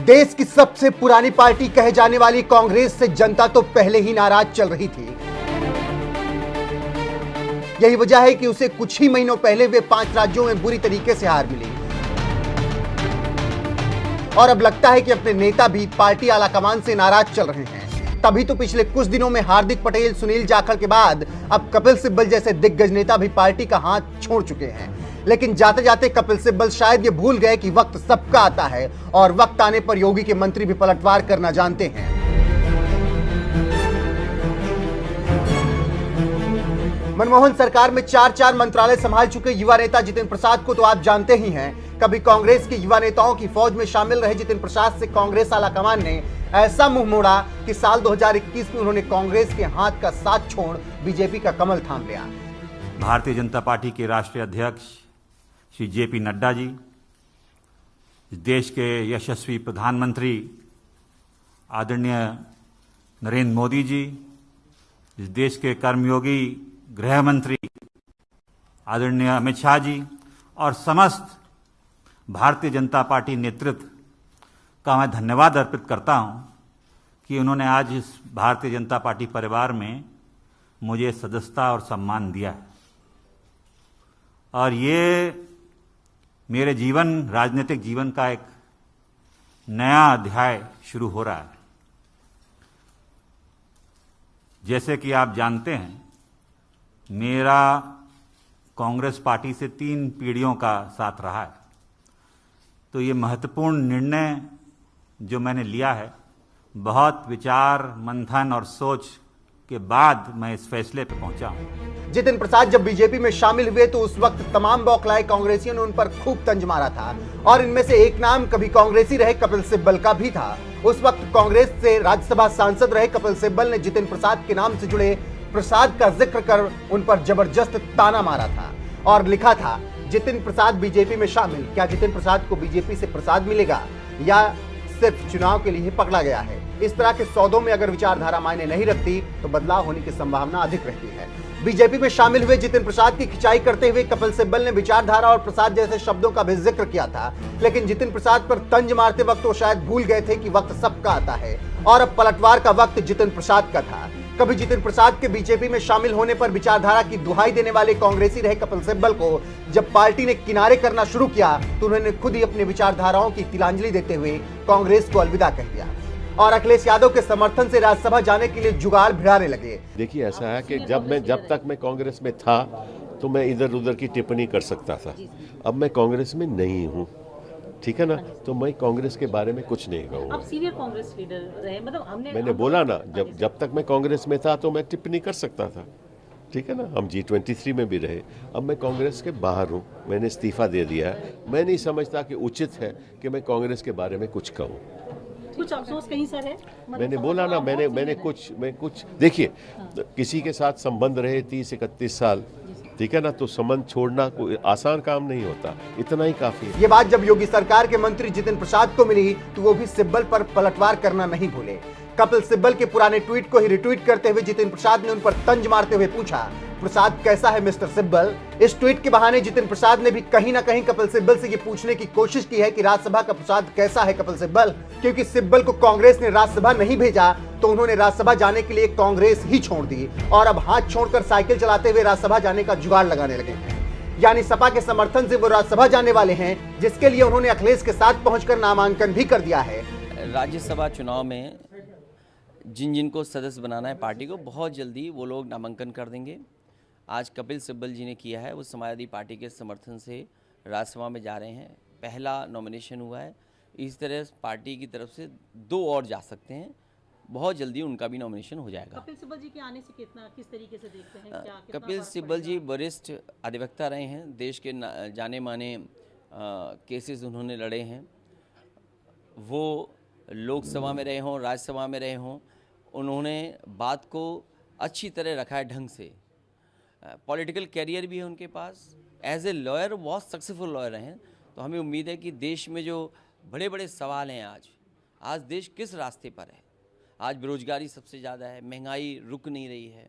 देश की सबसे पुरानी पार्टी कहे जाने वाली कांग्रेस से जनता तो पहले ही नाराज चल रही थी। यही वजह है कि उसे कुछ ही महीनों पहले वे 5 राज्यों में बुरी तरीके से हार मिली और अब लगता है कि अपने नेता भी पार्टी आलाकमान से नाराज चल रहे हैं। तभी तो पिछले कुछ दिनों में हार्दिक पटेल, सुनील जाखड़ के बाद अब कपिल सिब्बल जैसे दिग्गज नेता भी पार्टी का हाथ छोड़ चुके हैं। लेकिन जाते जाते कपिल सिब्बल शायद ये भूल गए कि वक्त सबका आता है और वक्त आने पर योगी के मंत्री भी पलटवार करना जानते हैं। मनमोहन सरकार में 4 मंत्रालय संभाल चुके युवा नेता जितेंद्र प्रसाद को तो आप जानते ही हैं। कभी कांग्रेस के युवा नेताओं की फौज में शामिल रहे जितेंद्र प्रसाद से कांग्रेस आलाकमान ने ऐसा मुंह मोड़ा कि साल 2021 में उन्होंने कांग्रेस के हाथ का साथ छोड़ बीजेपी का कमल थाम लिया। भारतीय जनता पार्टी के राष्ट्रीय अध्यक्ष श्री जेपी नड्डा जी, देश के यशस्वी प्रधानमंत्री आदरणीय नरेंद्र मोदी जी, इस देश के कर्मयोगी गृह मंत्री आदरणीय अमित शाह जी और समस्त भारतीय जनता पार्टी नेतृत्व का मैं धन्यवाद अर्पित करता हूं कि उन्होंने आज इस भारतीय जनता पार्टी परिवार में मुझे सदस्यता और सम्मान दिया है। और ये मेरे राजनीतिक जीवन का एक नया अध्याय शुरू हो रहा है। जैसे कि आप जानते हैं, मेरा कांग्रेस पार्टी से 3 पीढ़ियों का साथ रहा है। तो ये महत्वपूर्ण निर्णय जो मैंने लिया है, बहुत विचार मंथन और सोच के बाद मैं इस फैसले पर पहुंचा हूं। जितेंद्र प्रसाद जब बीजेपी में शामिल हुए तो उस वक्त तमाम बौखलाए कांग्रेसियों ने उन पर खूब तंज मारा था और इनमें से एक नाम कभी कांग्रेसी रहे कपिल सिब्बल का भी था। उस वक्त कांग्रेस से राज्यसभा सांसद रहे कपिल सिब्बल ने जितेंद्र प्रसाद के नाम से जुड़े प्रसाद का जिक्र कर उन पर जबरदस्त ताना मारा था और लिखा था, जितेंद्र प्रसाद बीजेपी में शामिल, क्या जितेंद्र प्रसाद को बीजेपी से प्रसाद मिलेगा या सिर्फ चुनाव के लिए पकड़ा गया है। इस तरह के सौदों में अगर विचारधारा मायने नहीं रखती तो बदलाव होने की संभावना अधिक रहती है। बीजेपी में शामिल हुए जितेंद्र प्रसाद की खिंचाई करते हुए कपिल सिब्बल ने विचारधारा और प्रसाद जैसे शब्दों का भी जिक्र किया था। लेकिन जितेंद्र प्रसाद पर तंज मारते वक्त वो शायद भूल गए थे कि वक्त सबका आता है और अब पलटवार का वक्त जितेंद्र प्रसाद का था। कभी जितेंद्र प्रसाद के बीजेपी में शामिल होने पर विचारधारा की दुहाई देने वाले कांग्रेसी रहे कपिल सिब्बल को जब पार्टी ने किनारे करना शुरू किया तो उन्होंने खुद ही अपनी विचारधाराओं की तिलांजलि देते हुए कांग्रेस को अलविदा कह दिया और अखिलेश यादव के समर्थन से राज्यसभा जाने के लिए जुगाड़ भिड़ाने लगे। देखिए, ऐसा है कि जब तक मैं कांग्रेस में था तो मैं इधर उधर की टिप्पणी कर सकता था। अब मैं कांग्रेस में नहीं हूँ, ठीक है ना, तो मैं कांग्रेस के बारे में कुछ नहीं कहूँगा। आप सीनियर कांग्रेस लीडर रहे, मतलब मैंने बोला ना, जब तक मैं कांग्रेस में था तो मैं टिप्पणी कर सकता था, ठीक है ना। हम G23 में भी रहे। अब मैं कांग्रेस के बाहर हूँ, मैंने इस्तीफा दे दिया है। मैं नहीं समझता कि उचित है कि मैं कांग्रेस के बारे में कुछ कहूँ। कुछ अफसोस कहीं सर है? मैंने बोला ना, मैंने कुछ देखिए, किसी के साथ संबंध रहे 30-31 साल, ठीक है ना, तो संबंध छोड़ना कोई आसान काम नहीं होता, इतना ही काफी है। ये बात जब योगी सरकार के मंत्री जितेंद्र प्रसाद को मिली तो वो भी सिब्बल पर पलटवार करना नहीं भूले। कपिल सिब्बल के पुराने ट्वीट को ही रिट्वीट करते हुए जितेंद्र प्रसाद ने उन पर तंज मारते हुए पूछा, प्रसाद कैसा है मिस्टर सिब्बल। इस ट्वीट के बहाने जितेंद्र प्रसाद ने भी कहीं ना कहीं कपिल सिब्बल से ये पूछने की कोशिश की है कि राज्यसभा का प्रसाद कैसा है कपिल सिब्बल, क्योंकि सिब्बल को कांग्रेस ने राज्यसभा नहीं भेजा तो उन्होंने राज्यसभा जाने के लिए कांग्रेस ही छोड़ दी और अब हाथ छोड़कर साइकिल चलाते हुए राज्यसभा जाने का जुगाड़ लगाने लगे हैं। यानी सपा के समर्थन से वो राज्यसभा जाने वाले हैं, जिसके लिए उन्होंने अखिलेश के साथ पहुंचकर नामांकन भी कर दिया है। राज्यसभा चुनाव में जिनको सदस्य बनाना है पार्टी को, बहुत जल्दी वो लोग नामांकन कर देंगे। आज कपिल सिब्बल जी ने किया है, वो समाजवादी पार्टी के समर्थन से राज्यसभा में जा रहे हैं। पहला नॉमिनेशन हुआ है। इस तरह पार्टी की तरफ से 2 और जा सकते हैं, बहुत जल्दी उनका भी नॉमिनेशन हो जाएगा। कपिल सिब्बल जी के आने से किस तरीके से देखते हैं? कपिल सिब्बल जी वरिष्ठ अधिवक्ता रहे हैं, देश के जाने माने केसेस उन्होंने लड़े हैं। वो लोकसभा में रहे हों, राज्यसभा में रहे हों, उन्होंने बात को अच्छी तरह रखा है ढंग से। पॉलिटिकल कैरियर भी है उनके पास। एज ए लॉयर बहुत सक्सेसफुल लॉयर हैं। तो हमें उम्मीद है कि देश में जो बड़े बड़े सवाल हैं, आज देश किस रास्ते पर है। आज बेरोजगारी सबसे ज़्यादा है, महंगाई रुक नहीं रही है,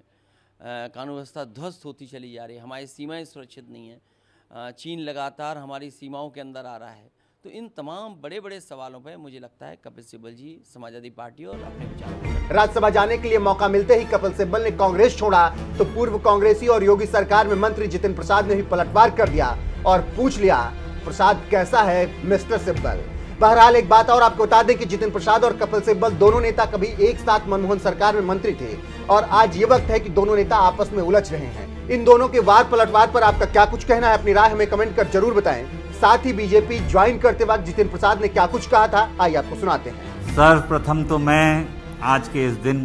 कानून व्यवस्था ध्वस्त होती चली जा रही है, हमारी सीमाएं सुरक्षित नहीं हैं, चीन लगातार हमारी सीमाओं के अंदर आ रहा है। तो इन तमाम बड़े बड़े सवालों पर मुझे लगता है कपिल सिब्बल जी समाजवादी पार्टी और अपने विचारों राज्यसभा जाने के लिए मौका मिलते ही कपिल सिब्बल ने कांग्रेस छोड़ा तो पूर्व कांग्रेसी और योगी सरकार में मंत्री जितिन प्रसाद ने भी पलटवार कर दिया और पूछ लिया, प्रसाद कैसा है मिस्टर सिब्बल। बहरहाल एक बात और आपको बता दें कि जितिन प्रसाद और कपिल सिब्बल दोनों नेता कभी एक साथ मनमोहन सरकार में मंत्री थे और आज ये वक्त है कि दोनों नेता आपस में उलझ रहे हैं। इन दोनों के वार पलटवार पर आपका क्या कुछ कहना है, अपनी राय हमें कमेंट कर जरूर बताएं। साथ ही बीजेपी ज्वाइन करते वक्त जितिन प्रसाद ने क्या कुछ कहा था, आइए आपको सुनाते हैं। सर्वप्रथम तो मैं आज के इस दिन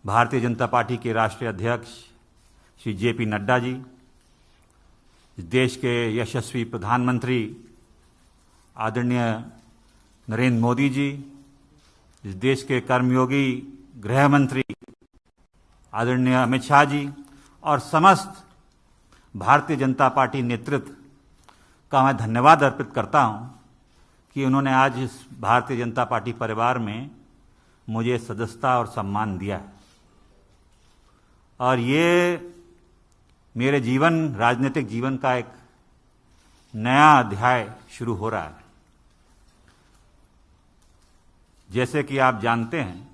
भारतीय जनता पार्टी के राष्ट्रीय अध्यक्ष श्री जेपी नड्डा जी, देश के यशस्वी प्रधानमंत्री आदरणीय नरेंद्र मोदी जी, इस देश के कर्मयोगी गृह मंत्री आदरणीय अमित शाह जी और समस्त भारतीय जनता पार्टी नेतृत्व का मैं धन्यवाद अर्पित करता हूं कि उन्होंने आज इस भारतीय जनता पार्टी परिवार में मुझे सदस्यता और सम्मान दिया है। और ये मेरे राजनीतिक जीवन का एक नया अध्याय शुरू हो रहा है। जैसे कि आप जानते हैं,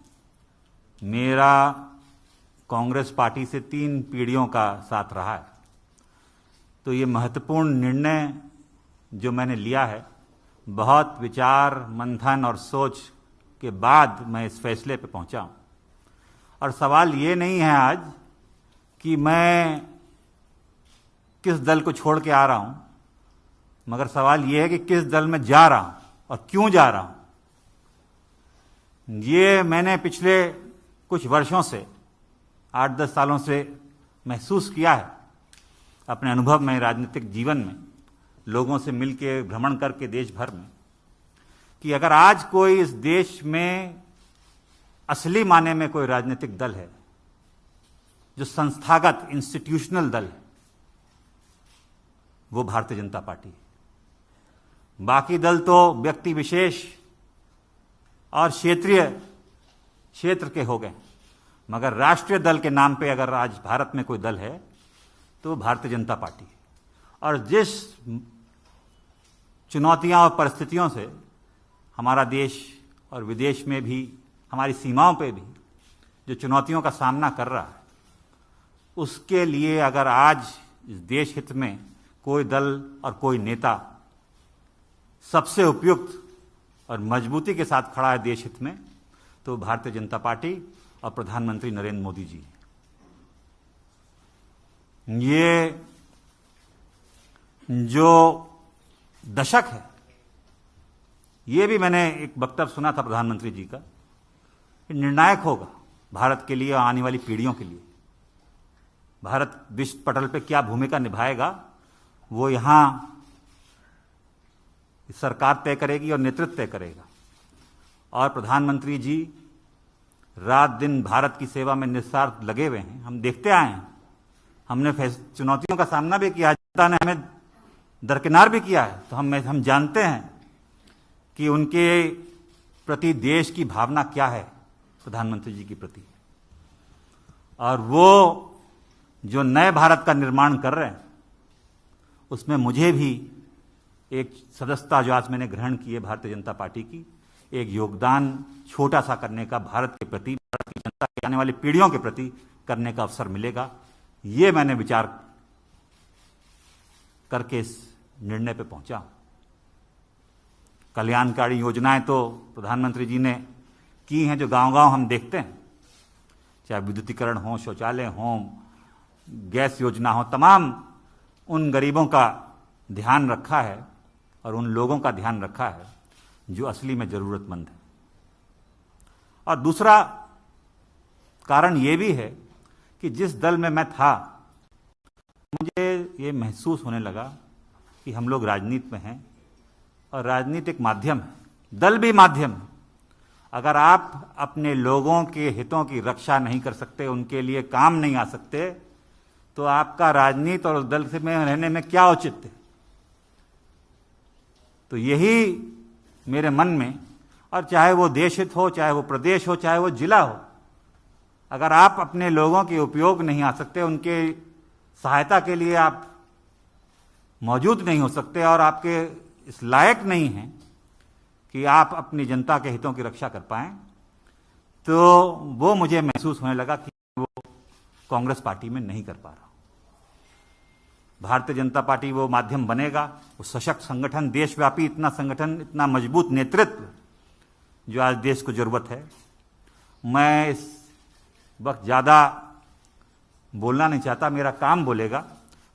मेरा कांग्रेस पार्टी से 3 पीढ़ियों का साथ रहा है, तो ये महत्वपूर्ण निर्णय जो मैंने लिया है, बहुत विचार मंथन और सोच के बाद मैं इस फैसले पे पहुंचा हूं। और सवाल ये नहीं है आज कि मैं किस दल को छोड़ के आ रहा हूं, मगर सवाल ये है कि किस दल में जा रहा हूं और क्यों जा रहा हूं। ये मैंने पिछले कुछ वर्षों से 8-10 सालों से महसूस किया है अपने अनुभव में, राजनीतिक जीवन में, लोगों से मिलके भ्रमण करके देश भर में, कि अगर आज कोई इस देश में असली माने में कोई राजनीतिक दल है जो संस्थागत इंस्टीट्यूशनल दल है, वो भारतीय जनता पार्टी है। बाकी दल तो व्यक्ति विशेष और क्षेत्र के हो गए, मगर राष्ट्रीय दल के नाम पे अगर आज भारत में कोई दल है तो भारतीय जनता पार्टी है। और जिस चुनौतियां और परिस्थितियों से हमारा देश और विदेश में भी, हमारी सीमाओं पे भी जो चुनौतियों का सामना कर रहा है, उसके लिए अगर आज इस देश हित में कोई दल और कोई नेता सबसे उपयुक्त और मजबूती के साथ खड़ा है देश हित में, तो भारतीय जनता पार्टी और प्रधानमंत्री नरेंद्र मोदी जी। ये जो दशक है, ये भी मैंने एक वक्तव्य सुना था प्रधानमंत्री जी का, निर्णायक होगा भारत के लिए और आने वाली पीढ़ियों के लिए। भारत विश्व पटल पे क्या भूमिका निभाएगा वो यहां सरकार तय करेगी और नेतृत्व तय करेगा। और प्रधानमंत्री जी रात दिन भारत की सेवा में निस्वार्थ लगे हुए हैं। हम देखते आए हैं, हमने चुनौतियों का सामना भी किया, जनता ने हमें दरकिनार भी किया है, तो हम जानते हैं कि उनके प्रति देश की भावना क्या है प्रधानमंत्री जी के प्रति। और वो जो नए भारत का निर्माण कर रहे हैं, उसमें मुझे भी एक सदस्यता जो आज मैंने ग्रहण की है भारतीय जनता पार्टी की, एक योगदान छोटा सा करने का भारत के प्रति, भारत की जनता के आने वाली पीढ़ियों के प्रति करने का अवसर मिलेगा। ये मैंने विचार करके इस निर्णय पे पहुंचा। कल्याणकारी योजनाएं तो प्रधानमंत्री जी ने की हैं, जो गांव-गांव हम देखते हैं, चाहे विद्युतीकरण हो, शौचालय हो, गैस योजना हो, तमाम उन गरीबों का ध्यान रखा है और उन लोगों का ध्यान रखा है जो असली में जरूरतमंद है। और दूसरा कारण यह भी है कि जिस दल में मैं था, मुझे ये महसूस होने लगा कि हम लोग राजनीति में हैं और राजनीति एक माध्यम है, दल भी माध्यम है। अगर आप अपने लोगों के हितों की रक्षा नहीं कर सकते, उनके लिए काम नहीं आ सकते, तो आपका राजनीति और दल से में रहने में क्या औचित्य। तो यही मेरे मन में, और चाहे वो देश हित हो, चाहे वो प्रदेश हो, चाहे वो जिला हो, अगर आप अपने लोगों के उपयोग नहीं आ सकते, उनके सहायता के लिए आप मौजूद नहीं हो सकते और आपके इस लायक नहीं हैं कि आप अपनी जनता के हितों की रक्षा कर पाएं, तो वो मुझे महसूस होने लगा कि वो कांग्रेस पार्टी में नहीं कर पा रहा। भारतीय जनता पार्टी वो माध्यम बनेगा, वो सशक्त संगठन, देशव्यापी इतना संगठन, इतना मजबूत नेतृत्व जो आज देश को जरूरत है। मैं इस वक्त ज़्यादा बोलना नहीं चाहता, मेरा काम बोलेगा।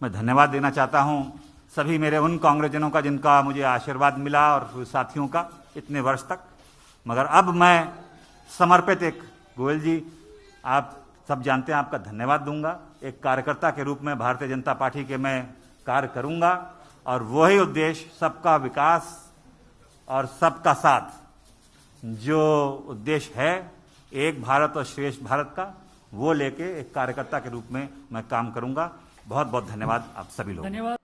मैं धन्यवाद देना चाहता हूं सभी मेरे उन कांग्रेसजनों का जिनका मुझे आशीर्वाद मिला और साथियों का इतने वर्ष तक। मगर अब मैं समर्पित एक, गोयल जी आप सब जानते हैं, आपका धन्यवाद दूंगा। एक कार्यकर्ता के रूप में भारतीय जनता पार्टी के मैं कार्य करूंगा और वही उद्देश्य, सबका विकास और सबका साथ, जो उद्देश्य है एक भारत और श्रेष्ठ भारत का, वो लेके एक कार्यकर्ता के रूप में मैं काम करूंगा। बहुत बहुत धन्यवाद आप सभी लोग। धन्यवाद।